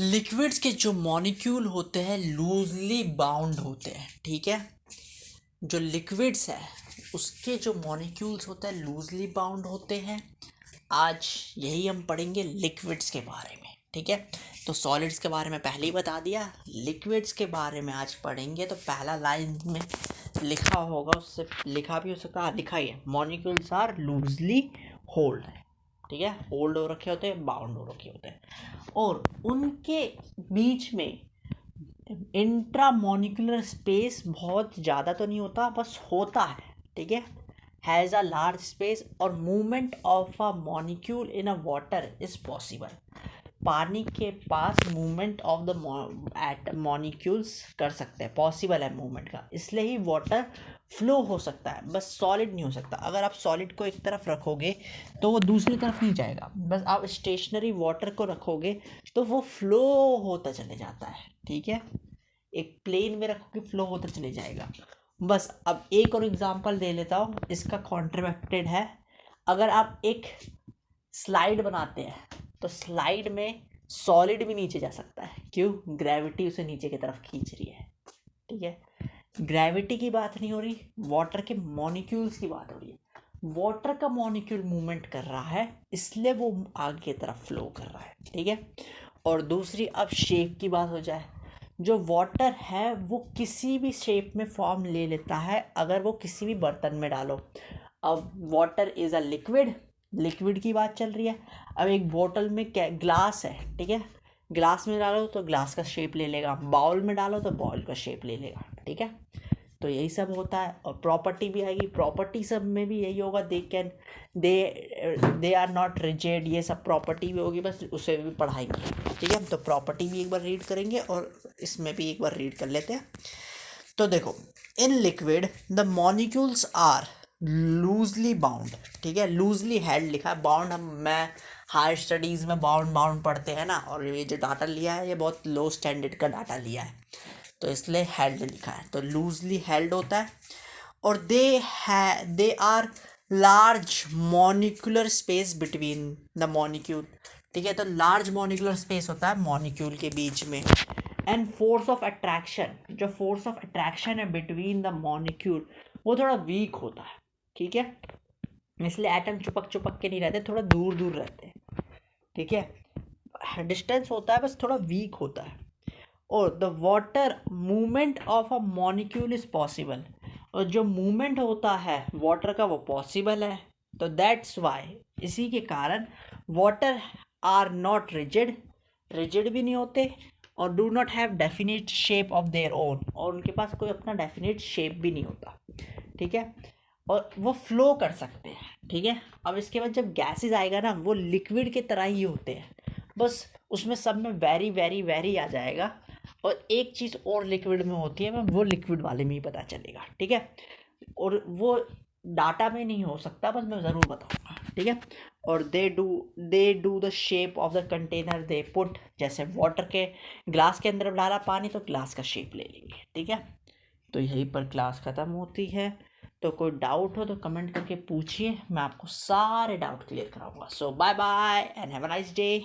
Liquids के जो molecule होते हैं लूजली बाउंड होते हैं, ठीक है। जो लिक्विड्स है उसके जो मॉलिक्यूल्स होते हैं लूजली बाउंड होते हैं। आज यही हम पढ़ेंगे लिक्विड्स के बारे में, ठीक है। तो सॉलिड्स के बारे में पहले ही बता दिया, लिक्विड्स के बारे में आज पढ़ेंगे। तो पहला लाइन में लिखा होगा, उससे लिखा भी हो सकता है, लिखा ही है, मॉलिक्यूल्स आर लूजली होल्ड है, ठीक है। होल्ड हो रखे होते हैं, बाउंड हो रखे होते हैं, और उनके बीच में इंट्रा मॉलिक्यूलर स्पेस बहुत ज़्यादा तो नहीं होता, बस होता है, ठीक है। हैज़ अ लार्ज स्पेस और movement of a molecule in a water is possible. पानी के पास मूवमेंट ऑफ द मॉलिक्यूल्स कर सकते हैं, पॉसिबल है मूवमेंट का, इसलिए ही वाटर फ्लो हो सकता है, बस सॉलिड नहीं हो सकता। अगर आप सॉलिड को एक तरफ रखोगे तो वो दूसरी तरफ नहीं जाएगा, बस आप स्टेशनरी वाटर को रखोगे तो वो फ्लो होता चले जाता है, ठीक है। एक प्लेन में रखोगे फ्लो होता चले जाएगा। बस अब एक और एग्जांपल दे लेता हूँ, इसका कॉन्ट्रडिक्टेड है। अगर आप एक स्लाइड बनाते हैं तो स्लाइड में सॉलिड भी नीचे जा सकता है, क्यों? ग्रेविटी उसे नीचे की तरफ खींच रही है, ठीक है। ग्रेविटी की बात नहीं हो रही, वाटर के मॉलिक्यूल्स की बात हो रही है। वाटर का मॉलिक्यूल मूवमेंट कर रहा है, इसलिए वो आगे की तरफ फ्लो कर रहा है, ठीक है। और दूसरी, अब शेप की बात हो जाए, जो वाटर है वो किसी भी शेप में फॉर्म ले लेता है अगर वो किसी भी बर्तन में डालो। अब water is a liquid, liquid की बात चल रही है। अब एक बोतल में ग्लास है, ठीक है, ग्लास में डालो तो ग्लास का शेप ले लेगा, बाउल में डालो तो बाउल का शेप ले लेगा, ठीक है। तो यही सब होता है। और प्रॉपर्टी भी आएगी, प्रॉपर्टी सब में भी यही होगा, दे आर नॉट रिजिड, ये सब प्रॉपर्टी भी होगी, बस उसे भी पढ़ाएंगे, ठीक है। तो प्रॉपर्टी भी एक बार रीड करेंगे और इसमें भी एक बार रीड कर लेते हैं। तो देखो, in liquid the molecules are loosely bound, ठीक है, लूजली हेल्ड लिखा है, बाउंड हम मैं हायर स्टडीज़ में बाउंड बाउंड पढ़ते हैं ना, और ये जो डाटा लिया है ये बहुत लो स्टैंडर्ड का डाटा लिया है, तो इसलिए हेल्ड लिखा है, तो लूजली हेल्ड होता है। और they are large molecular space between the molecule, ठीक है। तो लार्ज मॉलिक्यूलर स्पेस होता है मॉलिक्यूल के बीच में। एंड फोर्स ऑफ अट्रैक्शन, जो फोर्स ऑफ अट्रैक्शन है बिटवीन द मॉलिक्यूल, वो थोड़ा वीक होता है, ठीक है। इसलिए एटम चिपक चिपक के नहीं रहते, थोड़ा दूर दूर रहते हैं, ठीक है। डिस्टेंस होता है, बस थोड़ा वीक होता है। और the water movement of a molecule is possible, और जो मूवमेंट होता है वाटर का वो पॉसिबल है। तो दैट्स वाई, इसी के कारण water are not rigid, rigid भी नहीं होते, और do not have definite shape of their own, और उनके पास कोई अपना डेफिनेट शेप भी नहीं होता, ठीक है। और वो फ्लो कर सकते हैं, ठीक है। अब इसके बाद जब गैसेस आएगा ना, वो लिक्विड के तरह ही होते हैं, बस उसमें सब में वेरी वेरी वेरी आ जाएगा। और एक चीज़ और लिक्विड में होती है, वो लिक्विड वाले में ही पता चलेगा, ठीक है। और वो डाटा में नहीं हो सकता, बस मैं ज़रूर बताऊंगा, ठीक है। और they do the shape of the container they put, जैसे वाटर के ग्लास के अंदर डाला पानी तो ग्लास का शेप ले लेंगे, ठीक है। तो यहीं पर क्लास ख़त्म होती है। तो कोई डाउट हो तो कमेंट करके पूछिए, मैं आपको सारे डाउट क्लियर कराऊंगा। So bye bye and have a nice day.